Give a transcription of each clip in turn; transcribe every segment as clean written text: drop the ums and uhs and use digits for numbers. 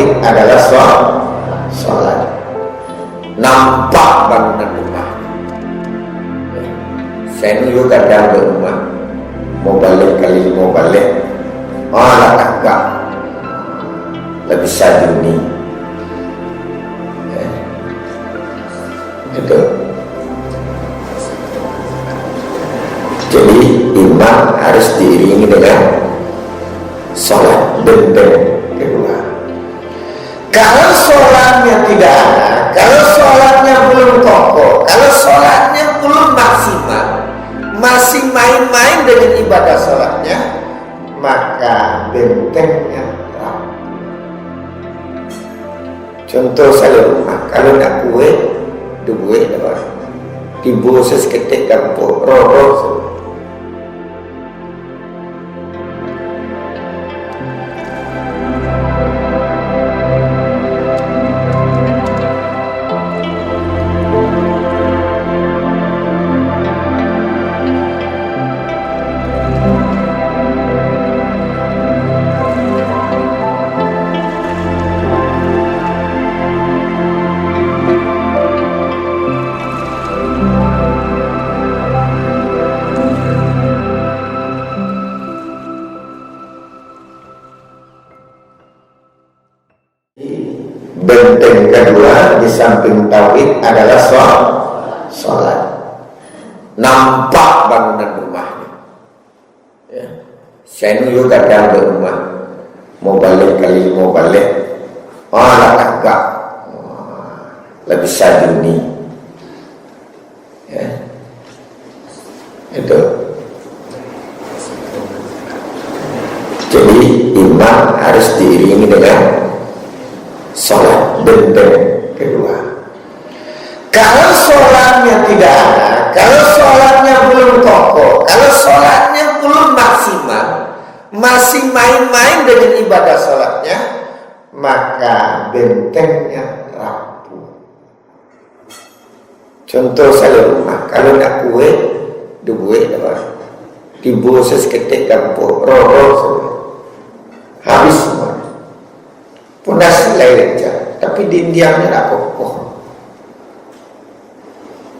tauhid adalah sholat. Nampak bangunan rumah. Saya dulu kadang berumah mau balik kali mau balik, malah agak lebih sajuni. Itu. Jadi imam harus diiringi dengan sholat benteng kedua. Kalau sholatnya tidak ada, kalau sholatnya belum kokoh, kalau sholatnya belum maksimal, masih main-main dengan ibadah sholatnya, maka bentengnya rapuh. Contoh saya rumah, kalau nak kue, duit diboses ketik kampung roh. Benteng kedua di samping tauhid adalah sholat. Nampak bangunan rumahnya. Ya. Saya dulu kadang berumah mau balik kali mau balik, malah agak lebih sajuni. Ya. Itu. Jadi imam harus diiringi dengan sholat benteng kedua. Kalau sholatnya tidak ada, kalau sholatnya belum kokoh, kalau sholatnya belum maksimal, masih main-main dengan ibadah sholatnya, maka bentengnya rapuh. Contoh saya rumah, kalau nak kue, duit diboses ketik kampung roh habis semua. Punah selai aja, tapi dindiamnya tak kokoh.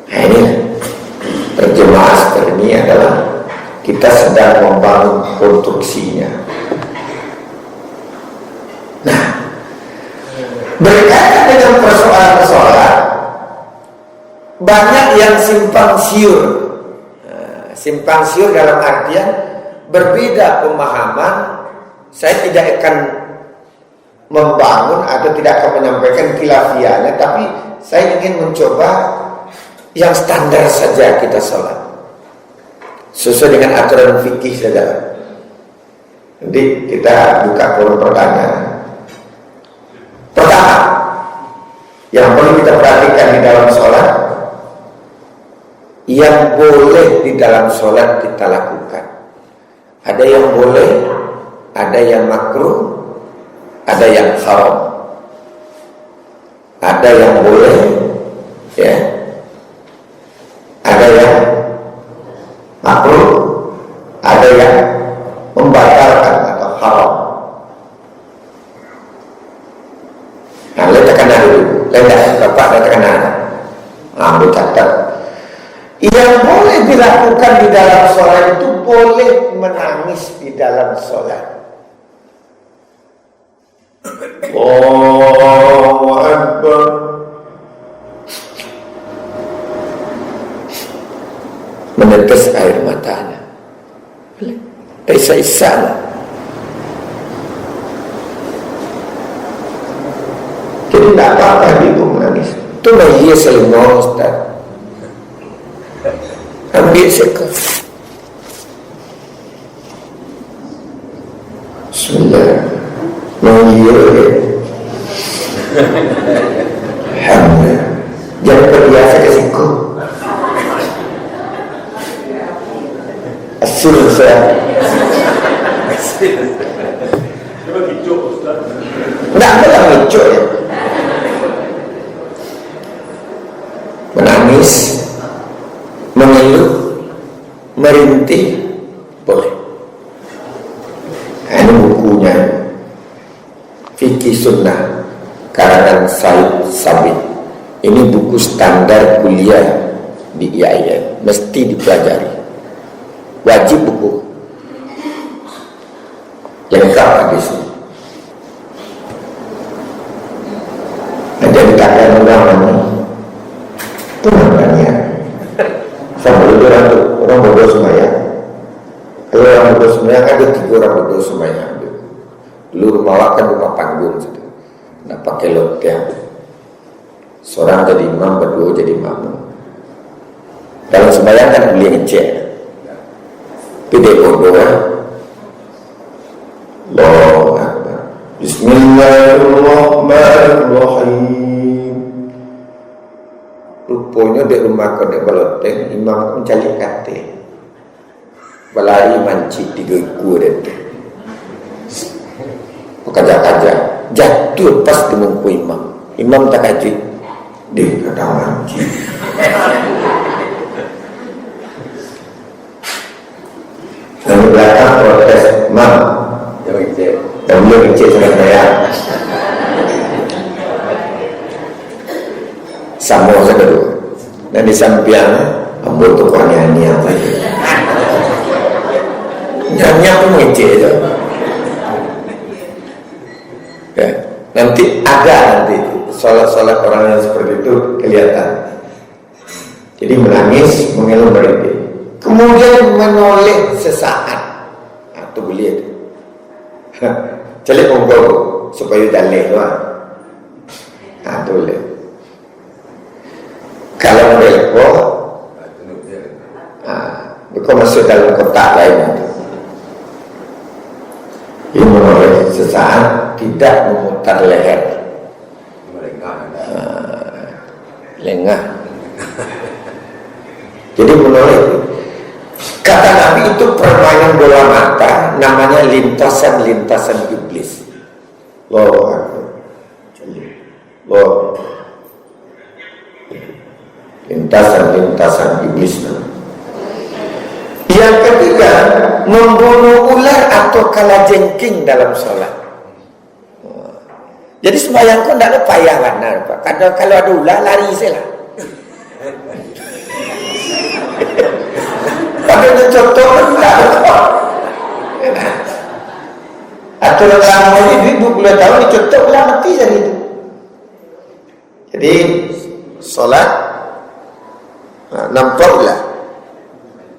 Nah ini terjemahan seperti ini adalah kita sedang membangun konstruksinya. Nah, berkaitan dengan persoalan-persoalan banyak yang simpang siur. Simpang siur dalam artian berbeda pemahaman. Saya tidak akan membangun atau tidak akan menyampaikan khilafiyahnya, tapi saya ingin mencoba yang standar saja kita sholat sesuai dengan aturan fikih saja. Jadi kita buka forum pertanyaan. Pertama, yang perlu kita perhatikan di dalam sholat, yang boleh di dalam sholat kita lakukan. Ada yang boleh, ada yang makruh, ada yang haram, ada yang boleh, ya, ada yang makruh, ada yang membatalkan atau haram. Nah, letakkan dulu, bapak letakkan dulu. Ambil catat. Yang boleh dilakukan di dalam sholat itu boleh menangis di dalam sholat. Allahu Akbar. Menetes air matanya. Isa-isa. Jadi tidak apa-apa itu menangis. Itu dia selimut, Ustaz. Ambil sekali. Bismillah. Mengiur. Alhamdulillah. Jangan terbiasa ke siku. Asyik saya. Coba hijau, Ustaz. Tidak boleh hijau ya. Menangis, mengeluh, merintih, boleh. Ini bukunya fikih Sunnah karangan Said Sabit. Ini buku standar kuliah di IAIN, mesti dipelajari, wajib buku, lengkap hadisnya. Jadi kakek namanya itu namanya sama dulu orang bodoh sembahyang. Kalau orang bodoh sembahyang ada 3 orang bodoh sembahyang. Dulu rumah kan rumah panggung gitu. Nah pakai loteng, seorang jadi imam, berdua jadi makmum. Dalam sembahyang kan boleh ngecek, tidak bodoh ya. Allahu Akbar. Bismillahirrahmanirrahim. Rupanya di rumah kau di baloteng, imam mencari kate, balai mancik 3 ekor itu, kaja-kaja jatuh pas di muka imam. Imam tak kaji, dia kata mancik. Dan di belakang protes, mam, yang belum icek sama saya. Sama saya kedua. Dan di samping ambil tukang nyanyi apa itu. Nyanyi pun icek itu. Ya, nanti ada solat-solat orang yang seperti itu kelihatan. Jadi menangis, mengeluh berhenti. Kemudian menoleh sesaat. Atau beliau celik monggo supaya dalih doang. Nah, boleh. Kalau belko, bukan masuk dalam kotak lain itu. Ini menoleh sesaat, tidak memutar leher. Lengah. Jadi menoleh. Kata Nabi itu permainan bola mata, namanya lintasan-lintasan iblis. Loh, lintasan-lintasan iblis. Yang ketiga, membunuh ular atau kalajengking dalam sholat. Jadi sembahyang kau tidak ada payah benar, Pak. Kalau ada ular lari saja. Tapi itu contoh enggak. Atau lama ini 20 tahun dicontoh ulah mati jadi itu. Jadi sholat nampak ulah,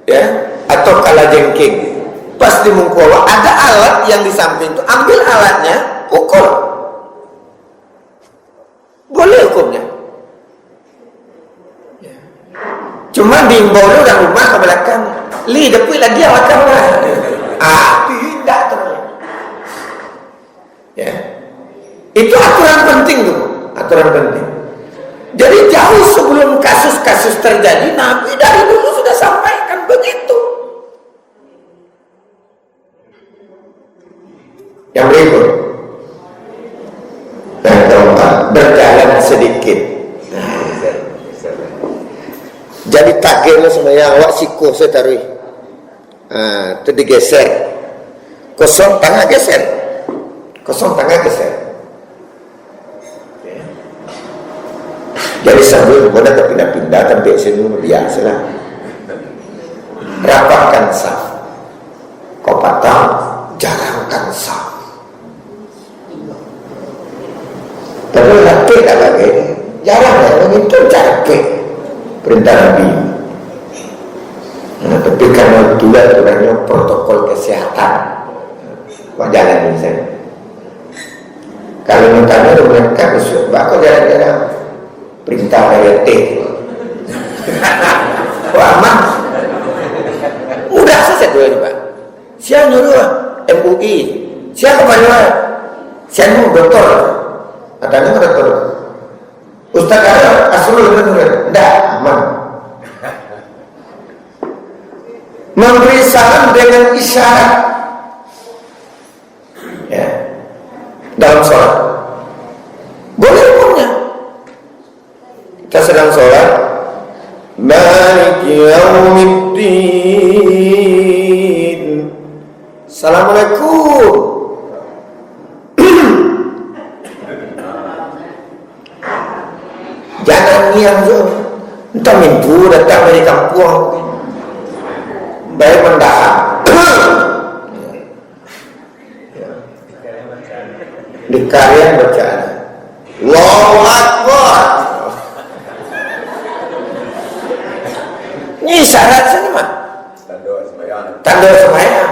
ya, atau kalajengking. Pas di mungkola ada alat yang di samping itu, ambil alatnya, pukul. Boleh hukumnya. Cuma diimbau orang rumah ke belakang, li depui lagi awakkan lah. Tidak terus. Ya, itu aturan penting tuh, aturan penting. Jadi jauh sebelum kasus-kasus terjadi, Nabi dari dulu sudah sampaikan begitu. Yang berikut, yang keempat, berjalan sedikit. Jadi takirnya semuanya awak siku saya taruh. Itu digeser. Kosong tangan geser. Kosong tangan geser. Jadi sambil boleh terpindah-pindah tapi sini biasa lah. Rapatkan saf. Kau patah, jarangkan saf. Tapi rapi tak lagi. Jarang ya, itu capek. Perintah Nabi. Nah, tapi karena dulu aturannya protokol kesehatan, jalan ini saya. Kalau mintanya mereka besok, bakal jalan-jalan perintah RT. Wah, aman. Mudah saja dua ini, Pak. Siapa nyuruh MUI? Siapa kemana? Siapa dokter? Katanya dokter. Ustaz ada asal benar, tidak aman. Memberi salam dengan isyarat, ya, dalam sholat boleh hukumnya. Kita sedang sholat, Maliki Yaumiddin, Assalamualaikum. angiang tu. Entah minggu datang dari kampung. Baik mendahak. Di kalian bacaan. Allahu Akbar. Ini syarat saja mah. Tanda sembahyang.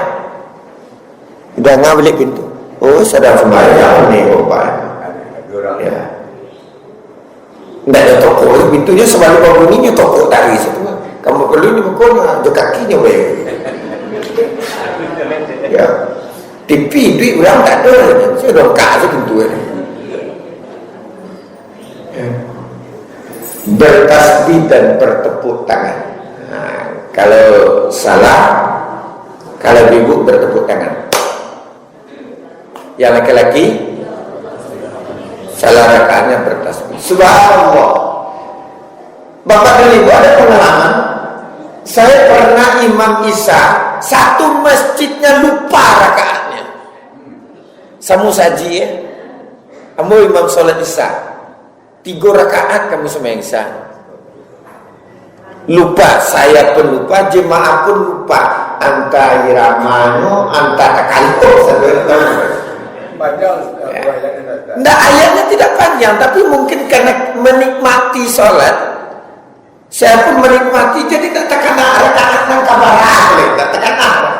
Udah nggak balik pintu. Oh, sedang sembahyang nih, Bapak. Ya. Tidak ada toko, pintunya sebalik bangunnya toko dari situ. Kamu perlu ini bukunya, ada kakinya boleh. Ya. TV duit orang tak ada, saya dongkak saja pintu ini. Ya. Bertasbih dan bertepuk tangan. Nah, kalau salah, kalau ibu bertepuk tangan. Yang laki-laki salah rakaatnya bertasbih. Subhanallah. Bapak dan Ibu ada pengalaman. Saya pernah imam Isya, satu masjidnya lupa rakaatnya. Samu saji ya. Kamu imam sholat Isya, 3 rakaat kamu sembahyang Isya. Lupa, saya pun lupa, jemaah pun lupa. Anta iramano, anta takaluk, Nah, ayatnya tidak panjang, tapi mungkin karena menikmati sholat, saya pun menikmati, jadi tak tekan rakaat nang kabarah, tak tekan arah.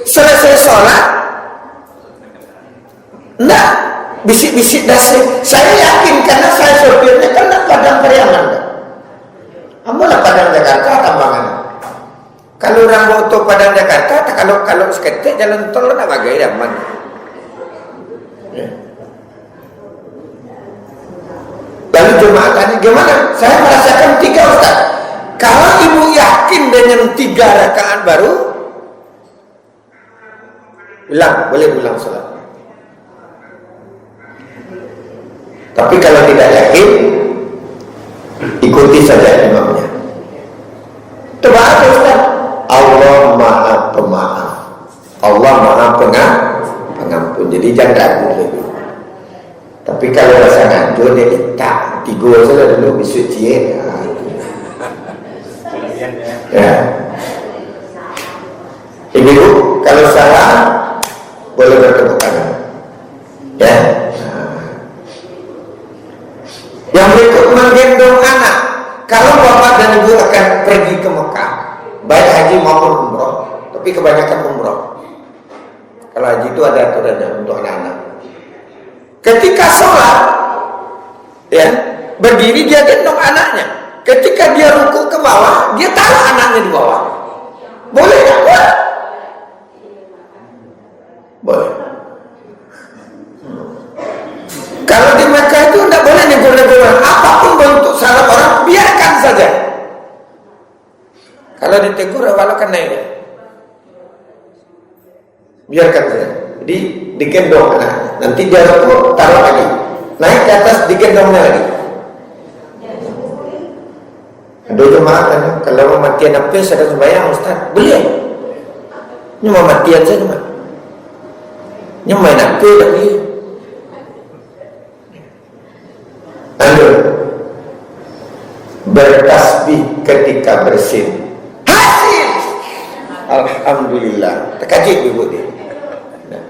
Selesai sholat, nah bisik-bisik dasar. Saya yakin karena saya sopirnya kan Padang Pariaman. Kamu lah Padang Jakarta tambangan. Kalau orang motor Padang Jakarta, kalau seketik jalan tol nak bagai aman. Ya. Lalu jemaah tanya, gimana? Saya merasakan 3 Ustaz. Kalau ibu yakin dengan 3 rakaat baru, boleh ulang salat. Tapi kalau tidak yakin, ikuti saja imamnya. Coba apa Ustaz? Allah Maha Pemaaf. Allah Maha Pengampun. Jadi jangan ragu lagi. Tapi kalau rasa ngantuk dia tak 3 saja dulu besok cie. Ya. Ibu kalau salah boleh bertepuk tangan. Ya. Yang berikut menggendong anak. Kalau bapak dan ibu akan pergi ke Mekah, baik haji maupun umroh, tapi kebanyakan umroh. Kalau haji itu ada aturannya untuk anak-anak. Ketika sholat, ya berdiri dia gendong anaknya. Ketika dia ruku ke bawah, dia taruh anaknya di bawah. Boleh tak? Boleh. Kalau di Mekah itu tidak boleh negur-negur. Apapun bentuk salah orang, biarkan saja. Kalau ditegur, awalkan naik. Biarkan saja. Jadi digendong anaknya. Nanti dia ruku, taruh lagi. Naik ke atas, digendongnya lagi. Ada jemaah kan, kalau mematian apa saya sembahyang Ustaz, boleh. Ini mematian saja cuma. Ini main apa lagi? Lalu bertasbih ketika bersin. Hasil. Alhamdulillah. Terkajik ibu dia. Nah,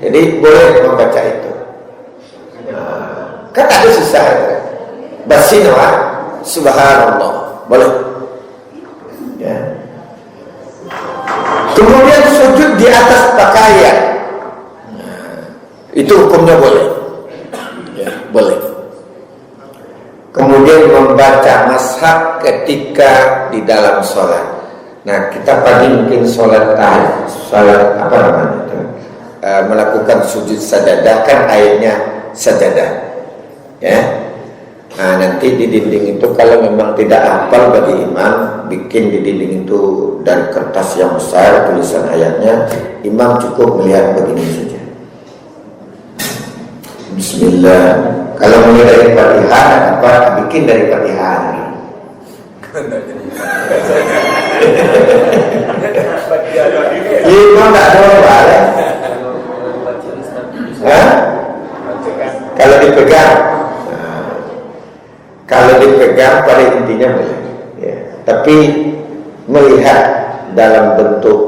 jadi boleh membaca itu. Kan ada susah itu. Bersin apa? Subhanallah. Boleh. Ya. Kemudian sujud di atas pakaian. Itu hukumnya boleh. Ya, boleh. Kemudian membaca mashaf ketika di dalam sholat. Nah, kita pagi mungkin sholat apa namanya itu? Melakukan sujud sajadah, kan ayatnya sajadah. Ya. Nah, nanti di dinding itu kalau memang tidak hafal bagi imam, bikin di dinding itu dan kertas yang besar tulisan ayatnya, imam cukup melihat begini saja. Bismillah. Kalau mulai dari Fatihah, apa bikin dari Fatihah? Imam tak ada apa-apa. Kalau dipegang. Kalau dipegang pada intinya boleh, ya. Tapi melihat dalam bentuk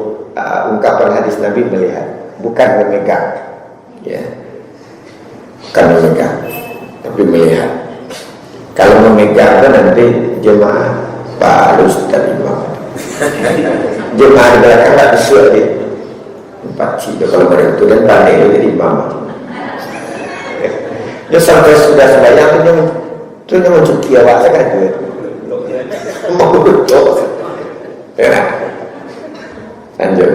ungkapan hadis Nabi, melihat, bukan memegang, ya. Bukan memegang, tapi melihat. Kalau memegang kan nanti jemaah Pak Ustaz Imam, jemaah di belakang tak bisa dia. Empat cik kalau mereka itu dan pandai dia jadi imam. Dia sampai sudah sembahyang tu dia mencuci awak saya kan dia. Mau betul. Ya. Lanjut.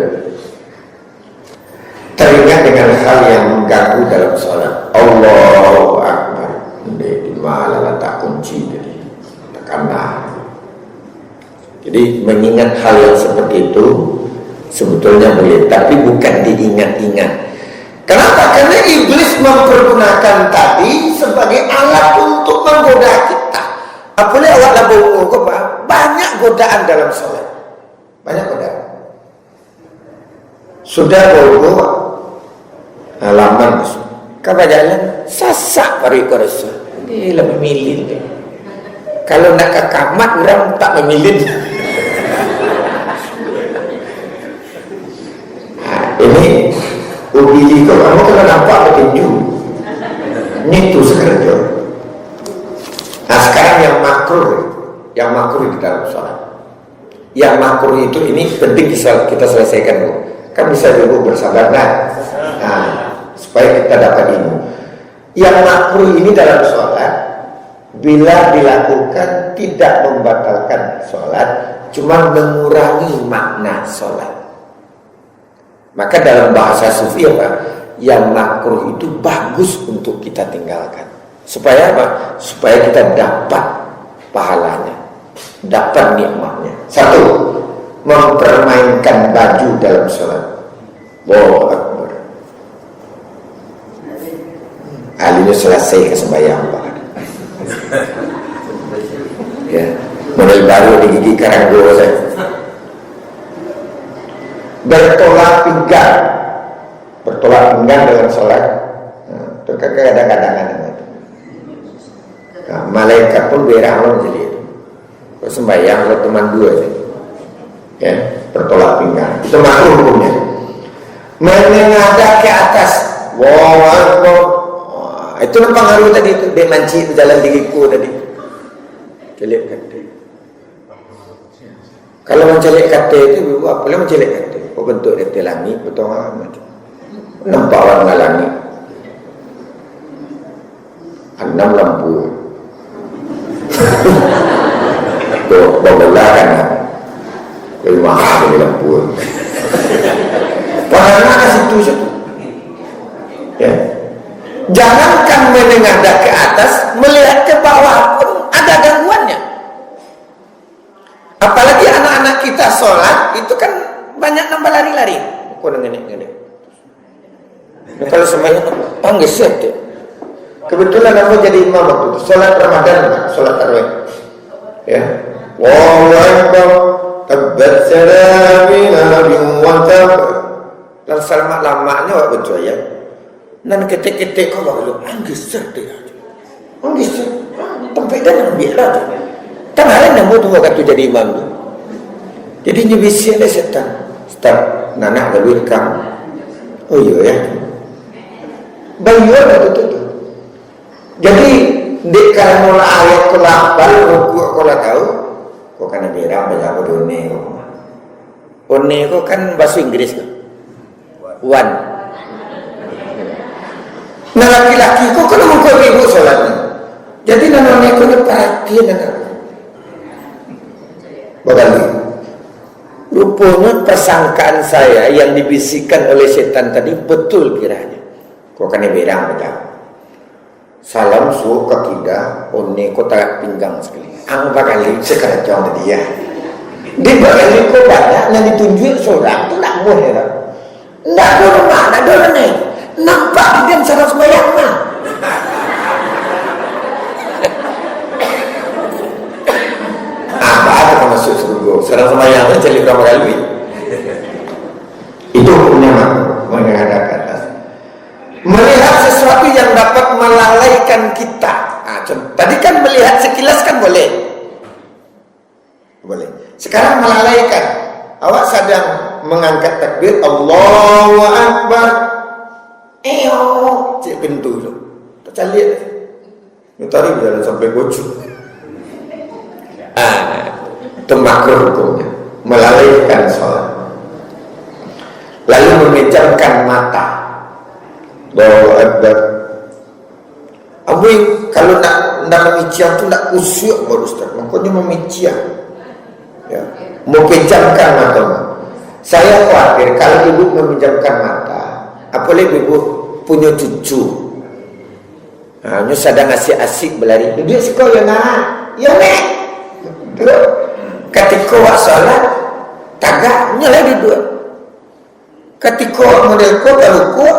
Teringat dengan hal yang mengganggu dalam sholat. Allahu Akbar. Di mana letak kunci jadi tekanlah. Jadi mengingat hal yang seperti itu sebetulnya boleh, tapi bukan diingat-ingat. Kenapa? Karena iblis mempergunakan tadi sebagai alat untuk menggoda kita. Apalagi awak labung banyak godaan dalam sholat. Banyak godaan. Sudah bobo halaman kapan jalan sasak pari koresa. Gila memilih deh. Kalau nak ke kamar orang tak memilih. Ini ubili kau kamu kena nampak petinju itu sekarang. Nah sekarang yang makruh di dalam sholat. Yang makruh itu ini penting kita selesaikan dulu. Kan bisa dulu bersabar nah supaya kita dapat ilmu. Yang makruh ini dalam sholat bila dilakukan tidak membatalkan sholat, cuma mengurangi makna sholat. Maka dalam bahasa sufi apa? Yang makruh itu bagus untuk kita tinggalkan. Supaya apa? Supaya kita dapat pahalanya, dapat nikmatnya. Satu, mempermainkan baju dalam sholat. Allahu Akbar. Alinya selesai sembahyang Pak. Ya, model baru di gigi karanggo saya. Bertolak pinggang dalam sholat, itu kadang-kadang itu. Nah, malaikat pun berang jadi itu. Sembahyang kalau teman dua saja, ya, bertolak pinggang. Itu makruh hukumnya. Menengadah ke atas, wow, itu pengaruh tadi itu. Dia manci itu jalan gigiku tadi. Celik kata. Kalau mencelik kata itu, apa boleh mencelik kata? Bentuk dari langit, betul amat. Nampak warna langit. 6 lampu. Tuh, bawa kan? Lebih mahal dari lampu. Warna ke situ. Ya. Jangankan menengadah ke atas, melihat ke bawah pun ada gangguannya. Apalagi anak-anak kita sholat itu kan banyak nambah lari-lari. Kau nengene. Kalau semuanya nggak siap deh. Kebetulan aku jadi imam waktu itu. Sholat Ramadan, sholat tarawih. Ya. Wallahu akbar. Tabbat salamina biwajab. Dan selamat lamanya wak betul ya. Dan ketik-ketik kau baru nggak siap deh. Nggak siap. Tempat dan ambil lah. Kan hal yang mau tunggu waktu jadi imam tu. Jadi nyebisi ada setan. Start nanak lebih kamu. Oh iya ya. Bayar betul tu. Jadi dek kalau mula ayat kelapar, rukuk kalau tahu, kau kan berang banyak berdone. One kau kan bahasa Inggris kan. One. Nah laki-laki kau kan mukul ibu solatnya. Jadi nana kau ni perhatian anak. Bagaimana? Rupanya persangkaan saya yang dibisikkan oleh setan tadi betul kiranya. Kau kan berang betul. Salam suruh kakidah, one kota pinggang sekali. Angpa kali sekarang jauh tadi ya. Di balik kau banyak yang ditunjuk seorang tu nak muh ya. Nak dorong mana dorong ni? Nampak di dalam sarang sembahyang mah. Masuk surga. Sarang sembahyang itu jadi berapa kali? Itu hukumnya menghadap ke atas. Melihat sesuatu yang dapat melalaikan kita. Tadi kan melihat sekilas kan boleh. Boleh. Sekarang melalaikan. Awak sedang mengangkat takbir, Allahu Akbar. Cik pintu tu. Tak lihat. Tarik jalan sampai bocor. Itu makruh hukumnya. Melalaikan sholat. Lalu memejamkan mata. Allahu Akbar. Kalau nak memiciang tu nak usyuk baru Ustaz. Makanya memiciang. Ya. Memejamkan mata. Saya khawatir kalau ibu memejamkan mata, apalagi ibu punya cucu. Nya sedang asyik-asyik berlari. Dia suka ya nak. Ya nek. Ketika awak salat, tagak nyala dua. Ketika awak model ko kalau ko,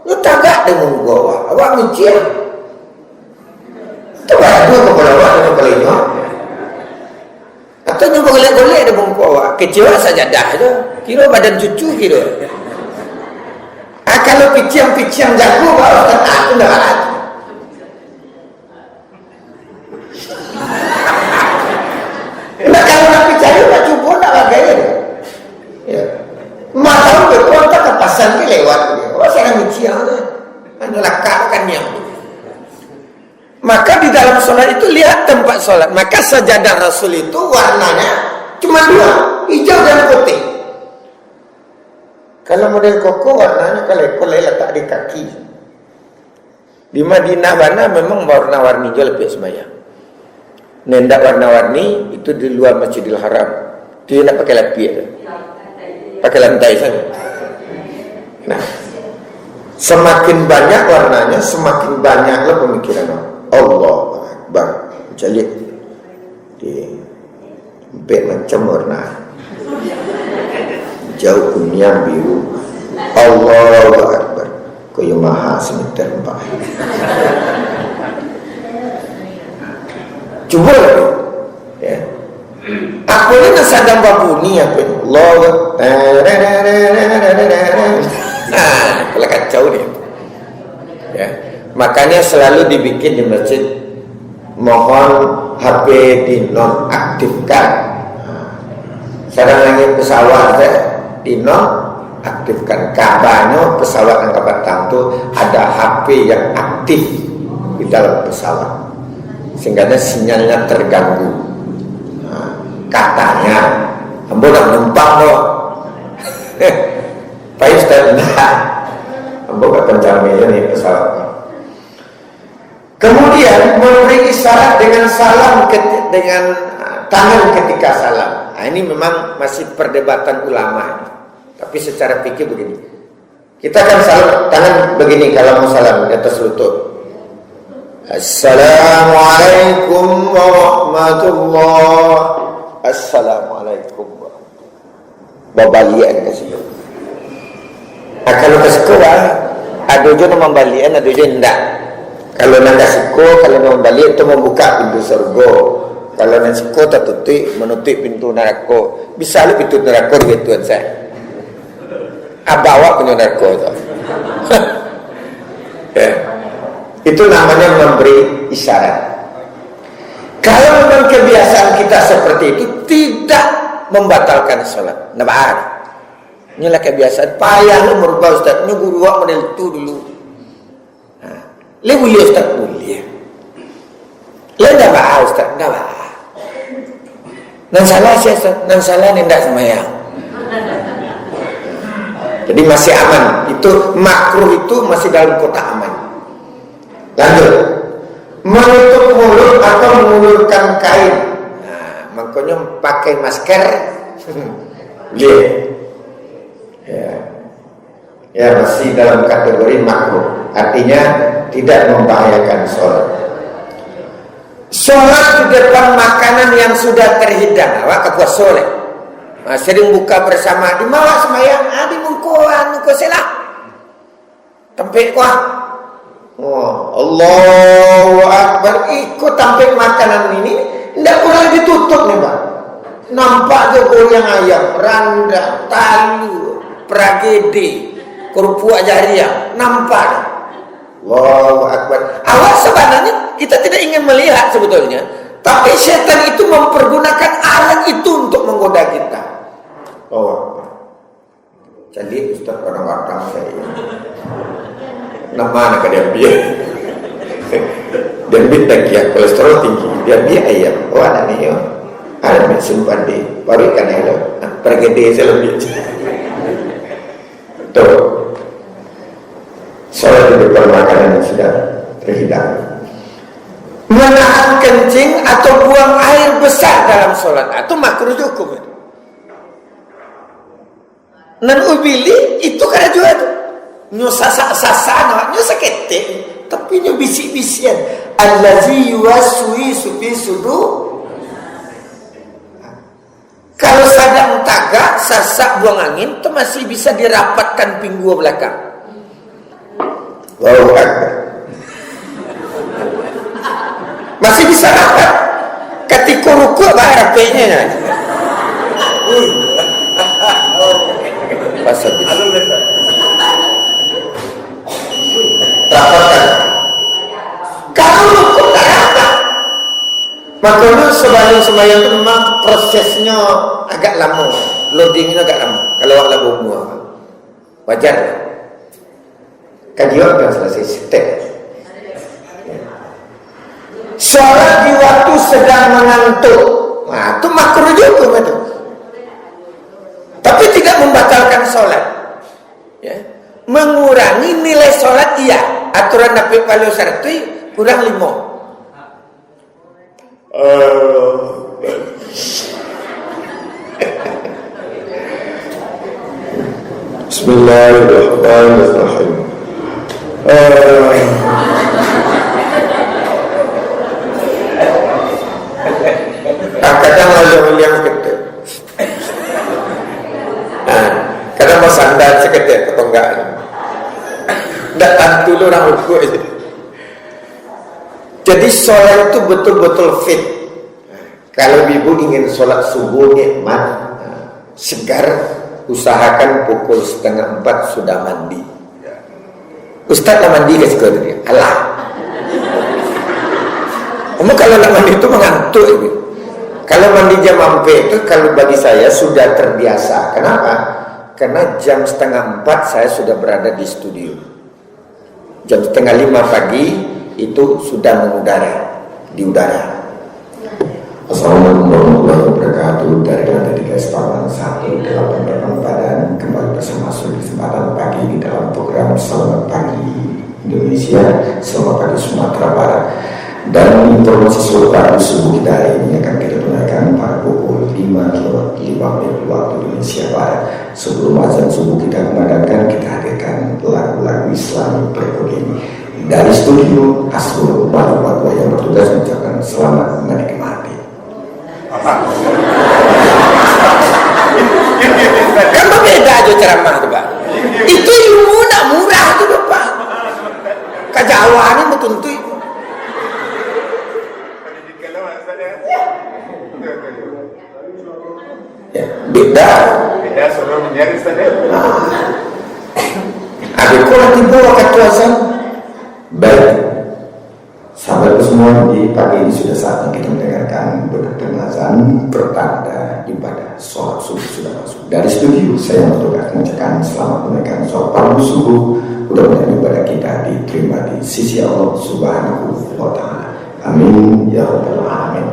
nya tagak dengan awak. Awak miciang. Tu ada kepala awak dengan kepala ini. Atau nyoba golek-golek ada bongkok awak. Kecewa sajadah tu. Kira badan cucu kira. Kalau piciang-piciang jago baru tak tu dah ada. Nah kalau nak picari nak cuba nak bagaimana? Ya. Mak tahu ke kota ke pasar ke lewat dia. Oh saya piciang tu. Adalah kan yang. Maka di dalam solat itu lihat tempat solat. Maka sajadah Rasul itu warnanya cuma dua, hijau dan putih. Kalau model koko warnanya kalau letak di kaki. Di Madinah mana memang warna-warni jual lebih sembahyang. Nendak warna-warni itu di luar Masjidil Haram. Dia nak pakai lapis, pakai lantai saja. Nah, semakin banyak warnanya, semakin banyaklah pemikiran orang. Allahu Akbar. Jadi di macam warna hijau, kuning, biru. Allahu Akbar. Kaya maha semeter empat. Cuba ya. Aku ni nak sadang babuni apa ni? Allahu kalau kacau dia. Ya. Makanya selalu dibikin di masjid, mohon HP dinonaktifkan. Sedang lagi pesawat di nonaktifkan. Kabarnya pesawat angkatan tantu ada HP yang aktif di dalam pesawat, sehingga sinyalnya terganggu. Katanya, ambo nak numpang loh. Pak Ustaz, ambo kat penjamin ni pesawat. Kemudian memberi isyarat dengan salam dengan tangan ketika salam. Nah, ini memang masih perdebatan ulama. Tapi secara fikih begini. Kita akan salam tangan begini kalau mau salam di atas lutut. Assalamualaikum warahmatullahi. Assalamualaikum warahmatullahi. Babalian kasih. Kalau ke sekolah ada je nama balian, ada je enggak. Kalau nak siko, kalau nak balik itu membuka pintu surga. Kalau nak siko tak menutup pintu neraka. Bisa lu pintu neraka dia tuan saya. Bawa punya neraka tu. Ya. Itu namanya memberi isyarat. Kalau memang kebiasaan kita seperti itu tidak membatalkan sholat. Nampak? Inilah kebiasaan. Payah lu merubah Ustaz. Ini guru awak model itu dulu. Boleh Ustaz? Boleh. Tak apa Ustaz? Tak apa. Nan salah sih Ustaz? Nan salah ni tak semayang. Jadi masih aman. Itu makruh itu masih dalam kotak aman. Lanjut. Menutup mulut atau mengulurkan kain. Nah, makanya pakai masker. Boleh. Ya masih dalam kategori makruh. Artinya tidak membahayakan sholat. Sholat di depan makanan yang sudah terhidang. Awak kepuas soleh. Sering buka bersama. Di malah semayang. Di mungkuan. Mungkuan selah. Tempik kuah. Allahu Akbar. Ikut tampil makanan ini. Tidak boleh ditutup nih Pak. Nampak dia goyang ayam. Randa. Talu. Pragedi. Kerupuk jariah. Nampak. Allahu Akbar. Awak sebenarnya Kita tidak ingin melihat sebetulnya, tapi setan itu mempergunakan alat itu untuk menggoda kita. Oh, jadi Ustaz kadang-kadang saya nama anak dia dan bintang ya kolesterol tinggi, dia ayam. Oh anak ni ada simpan di baru ikan itu, pergi dia lebih. Tuh, soal di depan makanan yang sudah terhidang. Menahan kencing atau buang air besar dalam sholat itu makruh hukum. Nan ubili itu kada juga tu. Nyo sasa-sasa, nyo sakete, tapi nyo bisik-bisian. Allazi yuwaswisu fi sudur. Kalau sadang tagak, sasak buang angin, itu masih bisa dirapatkan pinggul belakang. Wow, masih bisa rapat. Ketika rukuk bahaya rapenya. Pasal bisa. Rapatkan. Kalau rukuk tak rapat, makanya sembahyang itu memang prosesnya agak lama, loadingnya agak lama. Kalau awak lagu semua, wajar. Kan dia akan selesai step. Sholat di waktu sedang mengantuk, nah itu makruh juga itu. Tapi tidak membatalkan sholat, ya. Mengurangi nilai sholat iya. Aturan Nabi Palu Sarti kurang 5. Bismillahirrahmanirrahim. Kadang ada yang ketek. Kadang mau sandal seketek ketonggaan. Tidak tantu lu orang rukuk aja. Jadi sholat itu betul-betul fit. Kalau ibu ingin sholat subuh nikmat, segar, usahakan pukul 3:30 sudah mandi. Ustaz nak mandi ke sekolah dia? Alah. Kamu kalau nak mandi itu mengantuk ini. Kalau mandi jam 4 itu kalau bagi saya sudah terbiasa. Kenapa? Karena jam 3:30 saya sudah berada di studio. Jam 4:30 pagi itu sudah mengudara di udara. Assalamualaikum warahmatullahi wabarakatuh. Dari lantai 3 Sepadan 188 Padang kembali bersama di kesempatan pagi di dalam program Selamat Pagi Indonesia, Selamat Pagi Sumatera Barat. Dan informasi seluruh subuh kita hari ini akan kita gunakan pada pukul 5:05 waktu Indonesia Barat. Sebelum azan subuh kita kumandangkan, kita hadirkan lagu-lagu Islami berikut ini. Dari studio Asrul Wali yang bertugas mengucapkan selamat menikmati. Kan berbeda aja ceramah itu Pak. Itu ilmu nak murah itu Pak. Kejauhan ini betul itu. Ya, beda suruh menjadi saja. Adikku nanti bawa ketuasan. Baik, sahabat semua, di pagi ini sudah saatnya kita mendengarkan berdengar azan pertanda ibadah sholat subuh sudah masuk. Dari studio saya bertugas mengucapkan selamat menunaikan sholat fardu subuh. Mudah-mudahan ibadah kita diterima di sisi Allah Subhanahu wa Ta'ala. Amin ya rabbal alamin.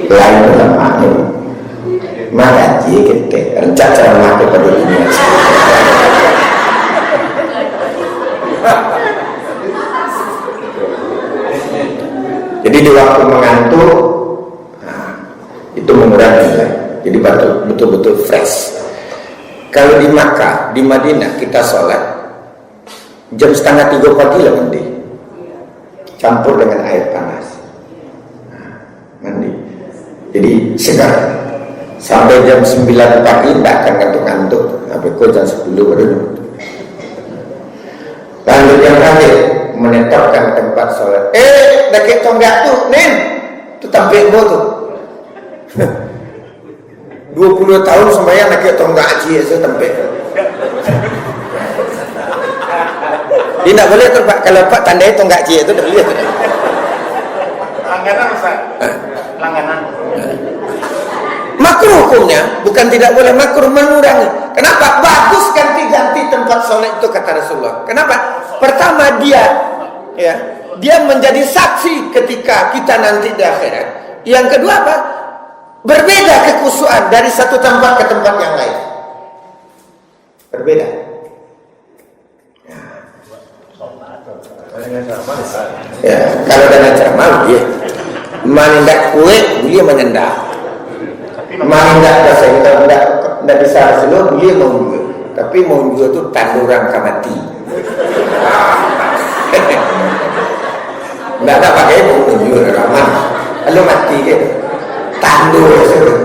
Lain dalam akhir maka kita rencana ceramah kepada dunia. Jadi di waktu mengantuk, itu mengurangi nilai. Jadi betul-betul fresh. Kalau di Makkah, di Madinah kita sholat jam 2:30 pagi lah mandi, campur dengan air panas, mandi. Jadi segar. Sampai jam 9 pagi tidak akan ngantuk-ngantuk. Sampai jam 10 baru. Lalu yang terakhir menetapkan tempat sholat. Dekat tonggak tu, Nen, tu tampil gua tu. 20 tahun sembahyang nak tonggak haji itu tempe. Dia tak boleh tu Pak, kalau Pak tandai tonggak haji itu tak boleh. Langganan Ustaz. Langganan. Makruh hukumnya, bukan tidak boleh, makruh, mengurangi. Kenapa? Bagus ganti-ganti tempat sholat itu kata Rasulullah. Kenapa? Pertama dia menjadi saksi ketika kita nanti di akhirat. Yang kedua apa? Berbeda kekhusyuan dari satu tempat ke tempat yang lain. Berbeda. Ya, kalau dengan ceramah dia menindak kue, dia menendak. Menindak bahasa kita tidak bisa Rasulullah, dia mau juga. Tapi mau juga itu tanduran kamati. Tidak ada pakai mau juga ramah. Lalu mati gitu. Tandur.